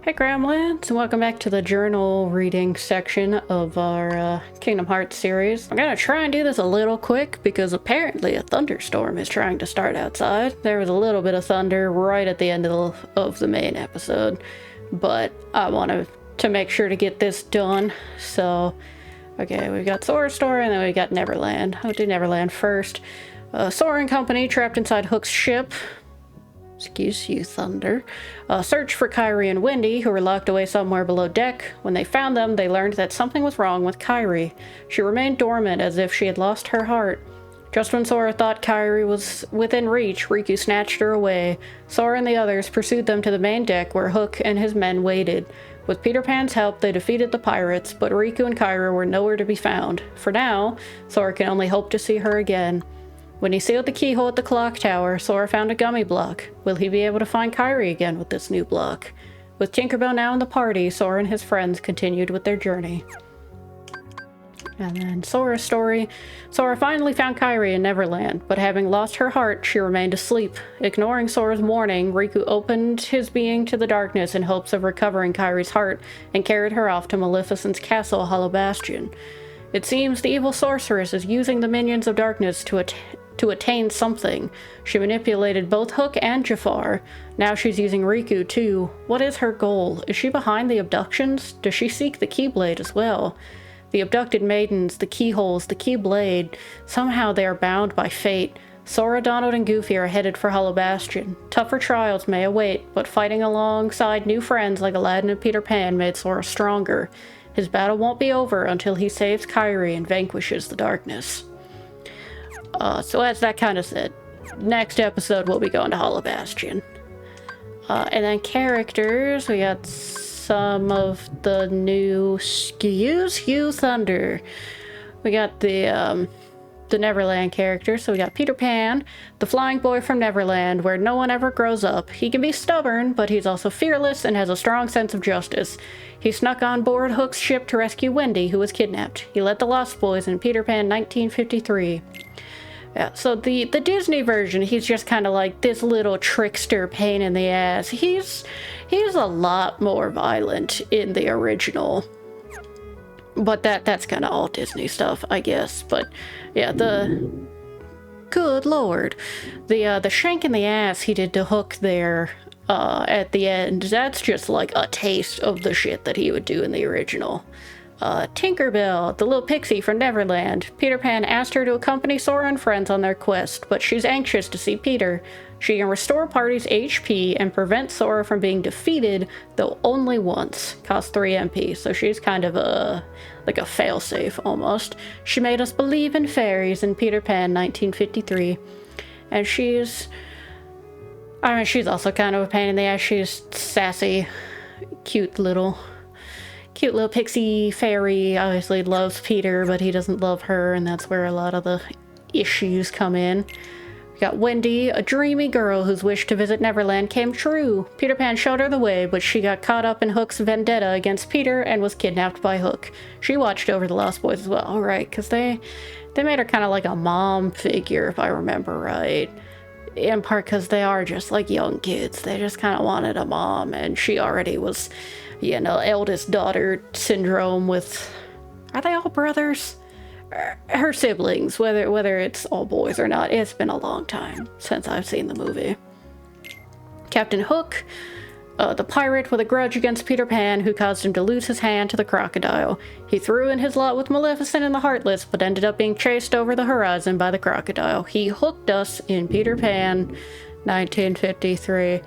Hey gremlins, and welcome back to the journal reading section of our Kingdom Hearts series. I'm gonna try and do this a little quick because apparently a thunderstorm is trying to start outside. There was a little bit of thunder right at the end of the main episode, but I wanted to make sure to get this done. So, okay, we've got Sora's story and then we got Neverland. I'll do Neverland first. Sora and company trapped inside Hook's ship. Excuse you, Thunder. Search for Kairi and Wendy, who were locked away somewhere below deck. When they found them, they learned that something was wrong with Kairi. She remained dormant as if she had lost her heart. Just when Sora thought Kairi was within reach, Riku snatched her away. Sora and the others pursued them to the main deck where Hook and his men waited. With Peter Pan's help, they defeated the pirates, but Riku and Kairi were nowhere to be found. For now, Sora can only hope to see her again. When he sealed the keyhole at the clock tower, Sora found a gummy block. Will he be able to find Kairi again with this new block? With Tinkerbell now in the party, Sora and his friends continued with their journey. And then Sora's story. Sora finally found Kairi in Neverland, but having lost her heart, she remained asleep. Ignoring Sora's warning, Riku opened his being to the darkness in hopes of recovering Kairi's heart and carried her off to Maleficent's castle, Hollow Bastion. It seems the evil sorceress is using the minions of darkness to attain something. She manipulated both Hook and Jafar. Now she's using Riku too. What is her goal? Is she behind the abductions? Does she seek the Keyblade as well? The abducted maidens, the keyholes, the Keyblade, somehow they are bound by fate. Sora, Donald, and Goofy are headed for Hollow Bastion. Tougher trials may await, but fighting alongside new friends like Aladdin and Peter Pan made Sora stronger. His battle won't be over until he saves Kairi and vanquishes the darkness. So as that kind of said, next episode we'll be going to Hollow Bastion. And then characters, we got some of the new Excuse You Thunder. We got the Neverland characters. So we got Peter Pan, the flying boy from Neverland, where no one ever grows up. He can be stubborn, but he's also fearless and has a strong sense of justice. He snuck on board Hook's ship to rescue Wendy, who was kidnapped. He led the Lost Boys in Peter Pan 1953. Yeah, so the Disney version, he's just kind of like this little trickster pain in the ass. He's a lot more violent in the original. But that's kind of all Disney stuff, I guess. But yeah, good lord. The shank in the ass he did to Hook there at the end, that's just like a taste of the shit that he would do in the original. Tinkerbell, the little pixie from Neverland. Peter Pan asked her to accompany Sora and friends on their quest, but she's anxious to see Peter. She can restore party's HP and prevent Sora from being defeated, though only once. Costs 3 MP, so she's kind of like a failsafe almost. She made us believe in fairies in Peter Pan 1953. And she's also kind of a pain in the ass. She's sassy, cute little pixie fairy. Obviously loves Peter, but he doesn't love her, and that's where a lot of the issues come in. We got Wendy, a dreamy girl whose wish to visit Neverland came true. Peter Pan showed her the way, but she got caught up in Hook's vendetta against Peter and was kidnapped by Hook. She watched over the Lost Boys as well. All right, because they made her kind of like a mom figure, if I remember right. In part because they are just like young kids. They just kind of wanted a mom, and she already was, eldest daughter syndrome with, are they all brothers? Her siblings, whether it's all boys or not. It's been a long time since I've seen the movie. Captain Hook, the pirate with a grudge against Peter Pan who caused him to lose his hand to the crocodile. He threw in his lot with Maleficent and the Heartless, but ended up being chased over the horizon by the crocodile. He hooked us in Peter Pan 1953.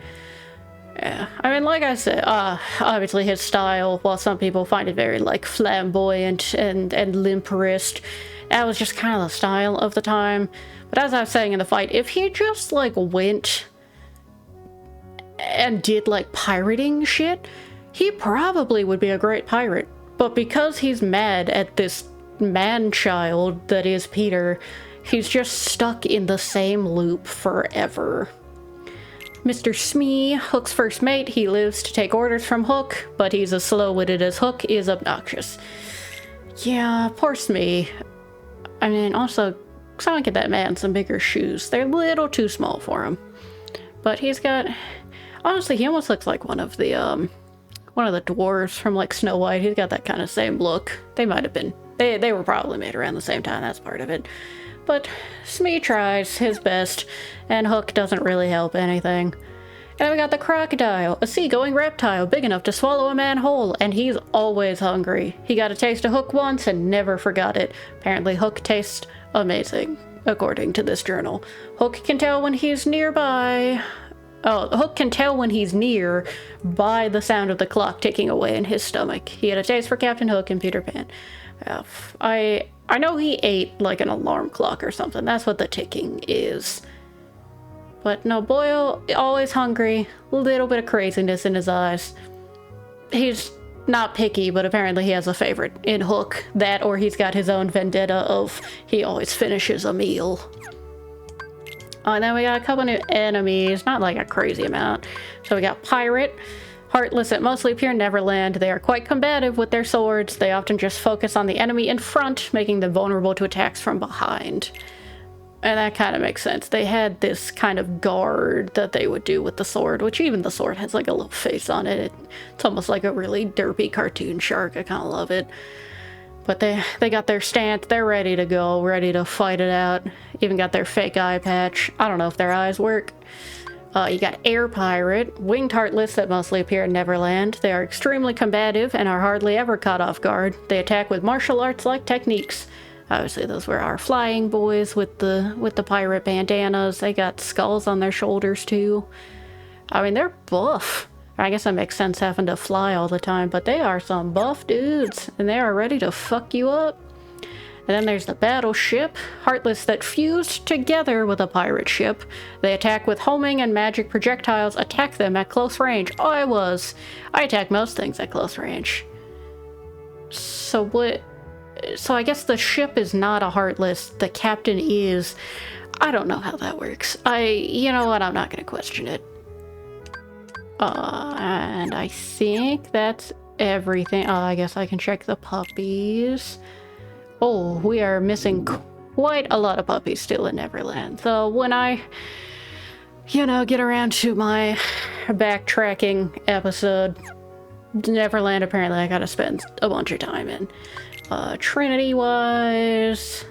Yeah, I mean, like I said, obviously his style, while some people find it very, like, flamboyant and limp wrist, that was just kind of the style of the time. But as I was saying in the fight, if he just, like, went and did, like, pirating shit, he probably would be a great pirate. But because he's mad at this man-child that is Peter, he's just stuck in the same loop forever. Mr. Smee, Hook's first mate, he lives to take orders from Hook, but he's as slow-witted as Hook is obnoxious. Yeah, poor Smee. I mean, also, someone get that man some bigger shoes. They're a little too small for him. But he's got... Honestly, he almost looks like one of the one of the dwarves from like Snow White. He's got that kind of same look. They might have been. They were probably made around the same time. That's part of it. But Smee tries his best, and Hook doesn't really help anything. And we got the crocodile, a seagoing reptile big enough to swallow a man whole, and he's always hungry. He got a taste of Hook once and never forgot it. Apparently Hook tastes amazing, according to this journal. Hook can tell when he's nearby. Oh, Hook can tell when he's near by the sound of the clock ticking away in his stomach. He had a taste for Captain Hook and Peter Pan. I know he ate like an alarm clock or something. That's what the ticking is. But no, Boyle, always hungry, a little bit of craziness in his eyes. He's not picky, but apparently he has a favorite in Hook. That, or he's got his own vendetta of he always finishes a meal. And then we got a couple new enemies, not like a crazy amount. So we got Pirate, heartless that mostly appear in Neverland. They are quite combative with their swords. They often just focus on the enemy in front, making them vulnerable to attacks from behind. And that kind of makes sense. They had this kind of guard that they would do with the sword, which even the sword has like a little face on it. It's almost like a really derpy cartoon shark. I kind of love it. But they got their stance. They're ready to go, ready to fight it out. Even got their fake eye patch. I don't know if their eyes work. You got Air Pirate, winged heartless that mostly appear in Neverland. They are extremely combative and are hardly ever caught off guard. They attack with martial arts-like techniques. Obviously, those were our flying boys with the pirate bandanas. They got skulls on their shoulders, too. I mean, they're buff. I guess that makes sense having to fly all the time, but they are some buff dudes, and they are ready to fuck you up. And then there's the battleship, heartless that fused together with a pirate ship. They attack with homing and magic projectiles, attack them at close range. I attack most things at close range. So I guess the ship is not a heartless, the captain is. I don't know how that works. You know what, I'm not gonna question it. And I think that's everything. I guess I can check the puppies. Oh, we are missing quite a lot of puppies still in Neverland. So when I, get around to my backtracking episode, Neverland, apparently I gotta spend a bunch of time in. Trinity-wise,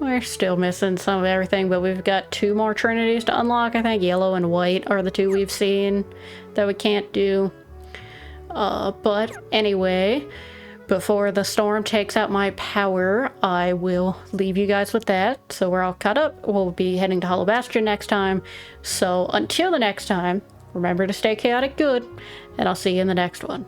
we're still missing some of everything, but we've got 2 more Trinities to unlock. I think yellow and white are the 2 we've seen that we can't do. But anyway, before the storm takes out my power, I will leave you guys with that. So we're all caught up. We'll be heading to Hollow Bastion next time. So until the next time, remember to stay chaotic good, and I'll see you in the next one.